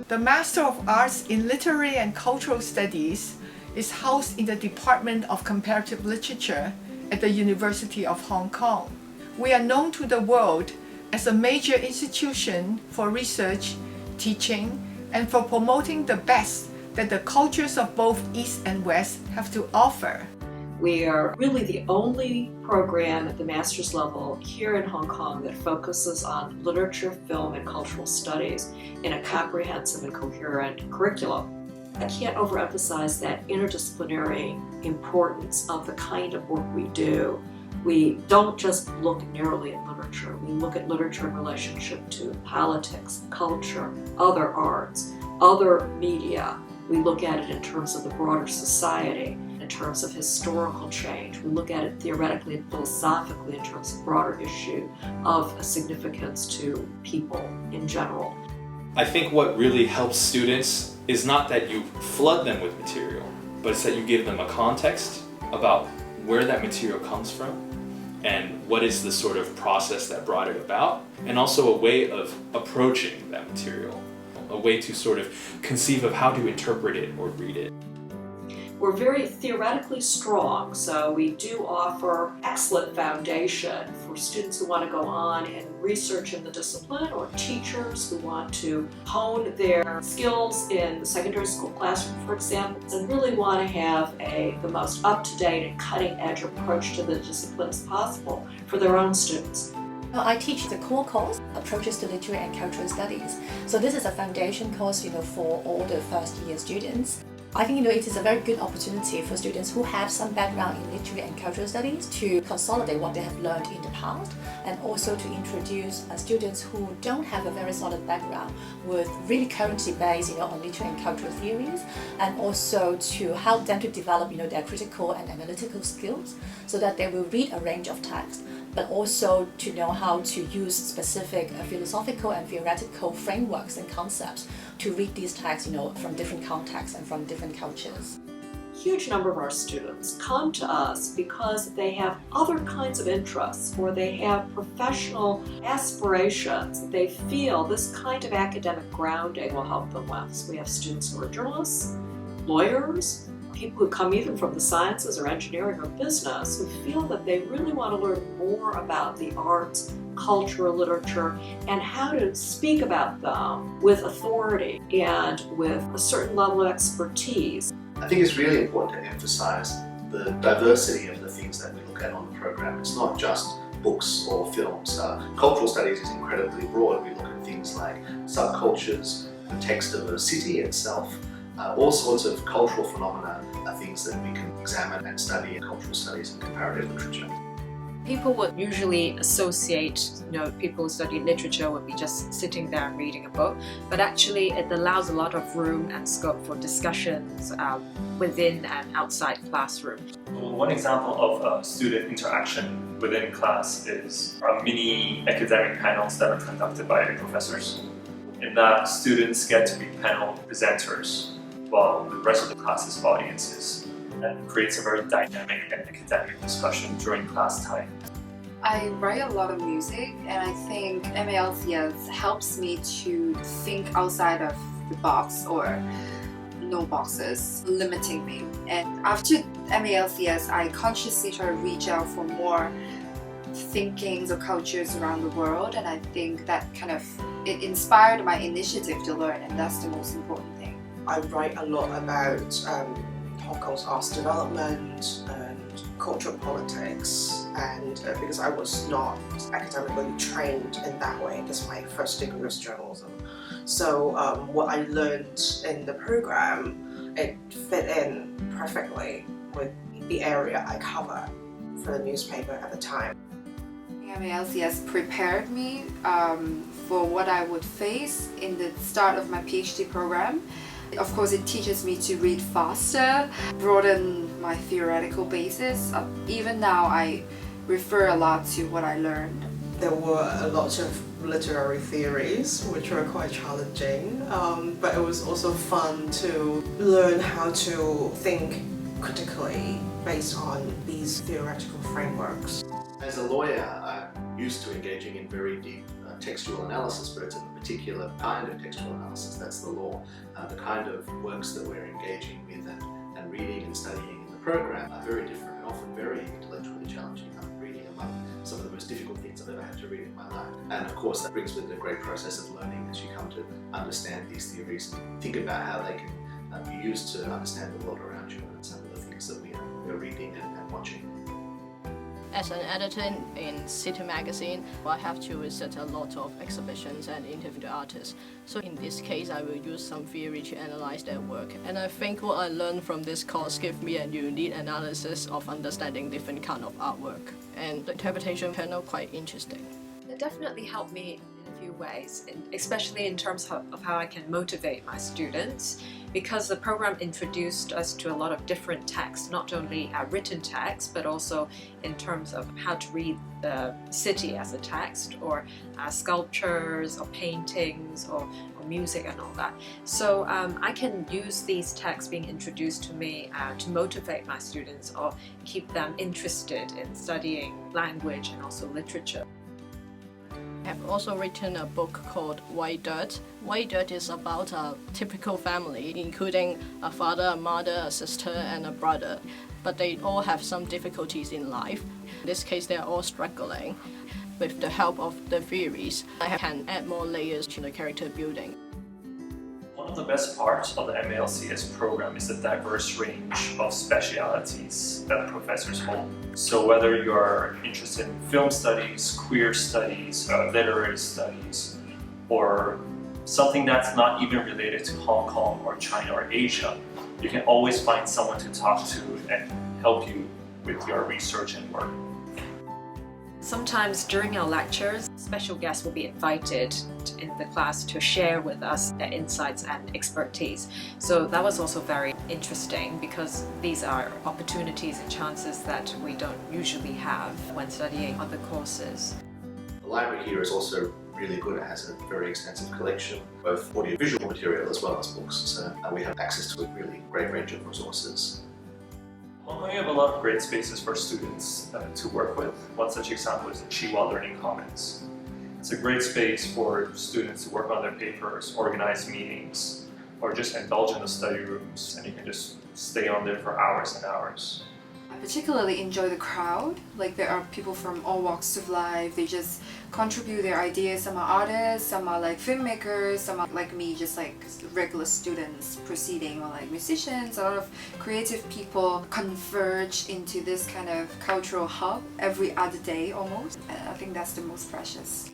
The Master of Arts in Literary and Cultural Studies is housed in the Department of Comparative Literature at the University of Hong Kong. We are known to the world as a major institution for research, teaching, and for promoting the best that the cultures of both East and West have to offer. We are really the only program at the master's level here in Hong Kong that focuses on literature, film, and cultural studies in a comprehensive and coherent curriculum. I can't overemphasize that interdisciplinary importance of the kind of work we do. We don't just look narrowly at literature. We look at literature in relationship to politics, culture, other arts, other media. We look at it in terms of the broader society, in terms of historical change. We look at it theoretically and philosophically in terms of broader issue of significance to people in general. I think what really helps students is not that you flood them with material, but it's that you give them a context about where that material comes from and what is the sort of process that brought it about, and also a way of approaching that material, a way to sort of conceive of how to interpret it or read it. We're very theoretically strong, so we do offer excellent foundation for students who want to go on and research in the discipline, or teachers who want to hone their skills in the secondary school classroom, for example, and really want to have the most up-to-date and cutting-edge approach to the discipline as possible for their own students. I teach the core course, Approaches to Literary and Cultural Studies. So this is a foundation course, for all the first-year students. I think it is a very good opportunity for students who have some background in literary and cultural studies to consolidate what they have learned in the past, and also to introduce students who don't have a very solid background with really currently based on literary and cultural theories, and also to help them to develop their critical and analytical skills so that they will read a range of texts, but also to know how to use specific philosophical and theoretical frameworks and concepts to read these texts from different contexts and from different cultures. Huge number of our students come to us because they have other kinds of interests, or they have professional aspirations. They feel this kind of academic grounding will help them with. So we have students who are journalists, lawyers, people who come either from the sciences or engineering or business, who feel that they really want to learn more about the arts, culture, literature, and how to speak about them with authority and with a certain level of expertise. I think it's really important to emphasize the diversity of the things that we look at on the program. It's not just books or films. Cultural studies is incredibly broad. We look at things like subcultures, the text of a city itself, all sorts of cultural phenomena are things that we can examine and study in cultural studies and comparative literature. People would usually associate, people who study literature would be just sitting there and reading a book, but actually it allows a lot of room and scope for discussions within and outside classroom. One example of student interaction within class is our mini academic panels that are conducted by professors. In that, students get to be panel presenters while the rest of the class is audiences, and creates a very dynamic and academic discussion during class time. I write a lot of music, and I think MALCS helps me to think outside of the box, or no boxes limiting me. And after MALCS, I consciously try to reach out for more thinkings or cultures around the world, and I think that it inspired my initiative to learn, and that's the most important thing. I write a lot about Hong Kong's arts development and cultural politics, and because I was not academically trained in that way, because my first degree was journalism. So what I learned in the program, it fit in perfectly with the area I cover for the newspaper at the time. MALCS prepared me for what I would face in the start of my PhD program. Of course, it teaches me to read faster, broaden my theoretical basis. Even now, I refer a lot to what I learned. There were a lot of literary theories, which were quite challenging, but it was also fun to learn how to think critically based on these theoretical frameworks. As a lawyer, used to engaging in very deep textual analysis, but it's a particular kind of textual analysis, that's the law. The kind of works that we're engaging with and reading and studying in the program are very different and often very intellectually challenging. I'm reading among some of the most difficult things I've ever had to read in my life. And of course that brings with it a great process of learning as you come to understand these theories and think about how they can be used to understand the world around you and some of the things that we are reading and watching. As an editor in City Magazine, I have to visit a lot of exhibitions and interview the artists. So in this case, I will use some theory to analyze their work. And I think what I learned from this course gives me a unique analysis of understanding different kind of artwork. And the interpretation turned out quite interesting. It definitely helped me in a few ways, especially in terms of how I can motivate my students, because the program introduced us to a lot of different texts, not only written text, but also in terms of how to read the city as a text, or sculptures, or paintings, or music and all that. So I can use these texts being introduced to me to motivate my students or keep them interested in studying language and also literature. I have also written a book called White Dirt. White Dirt is about a typical family, including a father, a mother, a sister, and a brother. But they all have some difficulties in life. In this case, they are all struggling. With the help of the theories, I can add more layers to the character building. One of the best parts of the MALCS program is the diverse range of specialities that professors hold. So whether you're interested in film studies, queer studies, literary studies, or something that's not even related to Hong Kong or China or Asia, you can always find someone to talk to and help you with your research and work. Sometimes during our lectures, special guests will be invited in the class to share with us their insights and expertise. So that was also very interesting, because these are opportunities and chances that we don't usually have when studying other courses. The library here is also really good. It has a very extensive collection, both audiovisual material as well as books. So we have access to a really great range of resources. Hong Kong, you have a lot of great spaces for students to work with. One such example is the Chihuahua Learning Commons. It's a great space for students to work on their papers, organize meetings, or just indulge in the study rooms, and you can just stay on there for hours and hours. I particularly enjoy the crowd. Like, there are people from all walks of life. They just contribute their ideas. Some are artists, some are like filmmakers, some are like me, just like regular students proceeding, or like musicians. A lot of creative people converge into this kind of cultural hub every other day almost. I think that's the most precious.